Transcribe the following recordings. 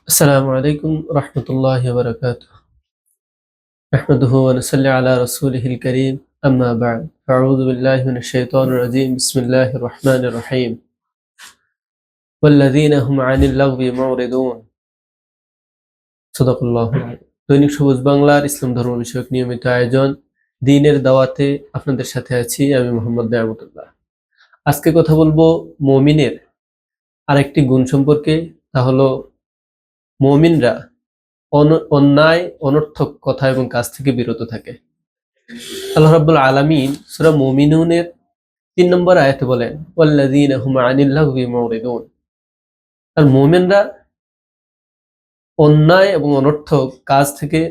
السلام عليكم ورحمة الله وبركاته. نحمده ونصلي على رسوله الكريم. أما بعد أعوذ بالله من الشيطان الرجيم. بسم الله الرحمن الرحيم. والذين هم عن اللغو معرضون. صدق الله العظيم. দৈনিক সবুজ বাংলার ইসলাম ধর্ম বিষয়ক নিয়মিত আয়োজন দ্বীনের দাওয়াতে আপনাদের সাথে আছি আমি মোহাম্মদ নিয়ামতুল্লাহ। আজকে কথা বলবো মুমিনের আরেকটি গুণ সম্পর্কে, তা হলো মুমিনরা অন্যায় অনর্থক কথা এবং কাজ থেকে বিরত থাকে। আল্লাহ রাব্বুল আলামিন সূরা মুমিনুনের ৩ নম্বর আয়াতে বলেন, ওয়াল্লাযীনা হুম আনিল লাগবি মুরিদুন। আর মুমিনরা অন্যায় এবং অনর্থক কাজ থেকে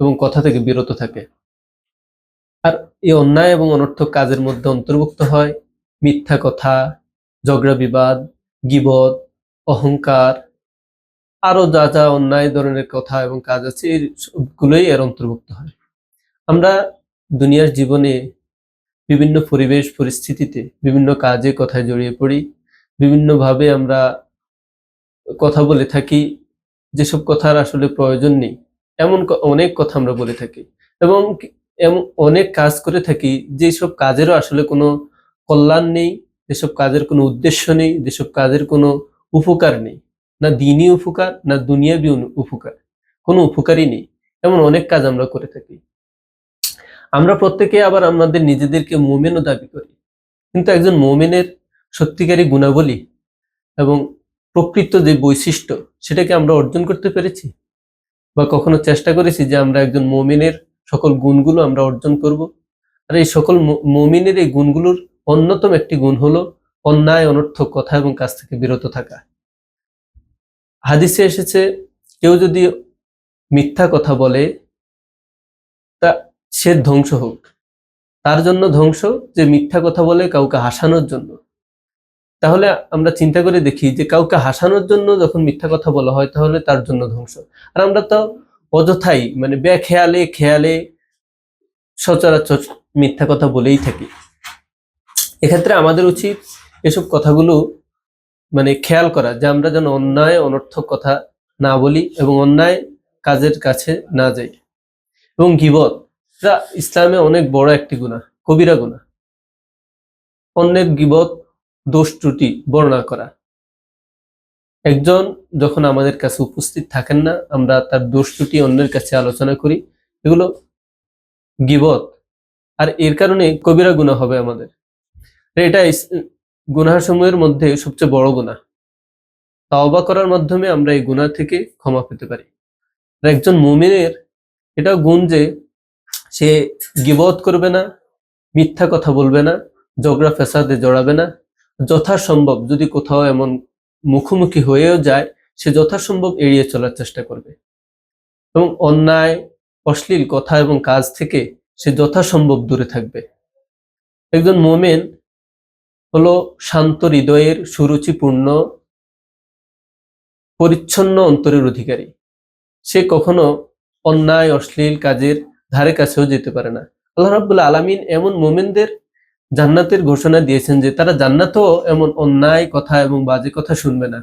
এবং কথা থেকে বিরত থাকে। আর এই অন্যায় এবং অনর্থক কাজের মধ্যে অন্তর্ভুক্ত হয় মিথ্যা কথা, ঝগড়া বিবাদ, গীবত, অহংকার, আরো যা যা অন্যায় ধরনের কথা এবং কাজ আছে এই সবগুলোই এর অন্তর্ভুক্ত হয়। আমরা দুনিয়ার জীবনে বিভিন্ন পরিবেশ পরিস্থিতিতে বিভিন্ন কাজে কথায় জড়িয়ে পড়ি, বিভিন্নভাবে আমরা কথা বলে থাকি, যেসব কথার আসলে প্রয়োজন নেই এমন অনেক কথা আমরা বলে থাকি, এবং এমন অনেক কাজ করে থাকি যেসব কাজেরও আসলে কোনো কল্যাণ নেই, যেসব কাজের কোনো উদ্দেশ্য নেই, যেসব কাজের কোনো উপকার নেই, না দিনই উপকার না দুনিয়াবি উপকার, কোনো উপকারই নেই। এমন অনেক কাজ আমরা করে থাকি। আমরা প্রত্যেকে আবার আমাদের নিজেদেরকে মুমিনও দাবি করি, কিন্তু একজন মুমিনের সত্যিকারী গুণাবলী এবং প্রকৃত যে বৈশিষ্ট্য সেটাকে আমরা অর্জন করতে পেরেছি বা কখনো চেষ্টা করেছি যে আমরা একজন মুমিনের সকল গুণগুলো আমরা অর্জন করব? আর এই সকল মুমিনের এই গুণগুলোর অন্যতম একটি গুণ হলো অন্যায় অনর্থক কথা এবং কাজ থেকে বিরত থাকা। হাদিসে এসেছে, কেউ যদি মিথ্যা কথা বলে তা সে ধ্বংস হোক, তার জন্য ধ্বংস যে মিথ্যা কথা বলে কাউকে হাসানোর জন্য। তাহলে আমরা চিন্তা করে দেখি যে কাউকে হাসানোর জন্য যখন মিথ্যা কথা বলা হয় তাহলে তার জন্য ধ্বংস। আর আমরা তো অযথাই বেখেয়ালে খেয়ালে সচরাচর মিথ্যা কথা বলেই থাকি। এক্ষেত্রে আমাদের উচিত এসব কথাগুলো খেয়াল করা, যে আমরা যেন অন্যায় অনর্থক কথা না বলি এবং অন্যায় কাজের কাছে না যাই। এবং গীবত, যা ইসলামে অনেক বড় একটি গুনাহ, কবিরা গুনাহ। অন্যের গীবত, দোষ ত্রুটি বর্ণনা করা। একজন যখন আমাদের কাছে উপস্থিত থাকেন না, আমরা তার দোষ ত্রুটি অন্যের কাছে আলোচনা করি, এগুলো গীবত। আর এর কারণে কবিরা গুনাহ হবে আমাদের। এটা গুনাহসমূহের মধ্যে সবচেয়ে বড় গুনাহ। তাওবা করার মাধ্যমে আমরা এই গুনাহ থেকে ক্ষমা পেতে পারি। আর একজন মুমিনের এটাও গুণ যে সে গীবত করবে না, মিথ্যা কথা বলবে না, ঝগড়া ফ্যাসাদে জড়াবে না। যথাসম্ভব যদি কোথাও এমন মুখোমুখি হয়েও যায়, সে যথাসম্ভব এড়িয়ে চলার চেষ্টা করবে এবং অন্যায় অশ্লীল কথা এবং কাজ থেকে সে যথাসম্ভব দূরে থাকবে। একজন মুমিন হলো শান্ত হৃদয়ের, সুরুচিপূর্ণ, পরিচ্ছন্ন অন্তরের অধিকারী। সে কখনো অন্যায় অশ্লীল কাজের ধারে কাছেও যেতে পারে না। আল্লাহ রাব্বুল আলামিন এমন মুমিনদের জান্নাতের ঘোষণা দিয়েছেন যে তারা জান্নাতেও এমন অন্যায় কথা এবং বাজে কথা শুনবে না।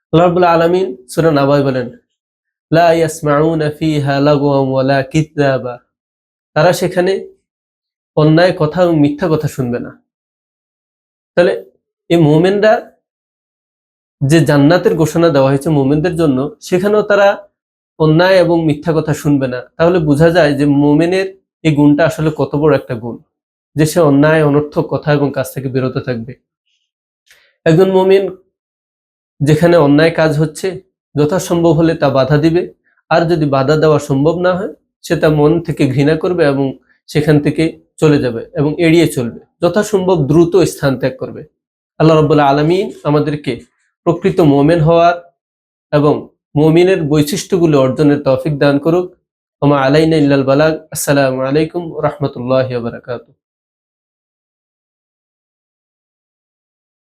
আল্লাহ রাব্বুল আলামিন সূরা নাবায় বলেন, লা ইয়াসমাউনা ফিহা লাগওয়ান ওয়ালা কিযাবা। তারা সেখানে অন্যায় কথা এবং মিথ্যা কথা শুনবে না। তাহলে এই মুমিনরা, যে জান্নাতের ঘোষণা দেওয়া হয়েছে মুমিনদের জন্য, সেখানেও তারা অন্যায় এবং মিথ্যা কথা শুনবে না। তাহলে বোঝা যায় যে মুমিনের এই গুণটা আসলে কত বড় একটা গুণ, যে সে অন্যায় অনর্থক কথা এবং কাজ থেকে বিরত থাকবে। একজন মুমিন যেখানে অন্যায় কাজ হচ্ছে যথাসম্ভব হলে তা বাধা দিবে, আর যদি বাধা দেওয়া সম্ভব না হয় সে তা মন থেকে ঘৃণা করবে এবং সেখান থেকে চলে যাবে এবং এড়িয়ে চলবে, যথাসম্ভব দ্রুত স্থান ত্যাগ করবে। আল্লাহ রাব্বুল আলামিন আমাদেরকে প্রকৃত মুমিন হওয়ার এবং মুমিনের বৈশিষ্ট্যগুলো অর্জনের তৌফিক দান করুক। ওয়া মা আলাইনা ইল্লাল বালাগ। আসসালামু আলাইকুম ওয়া রাহমাতুল্লাহি ওয়া বারাকাতুহু।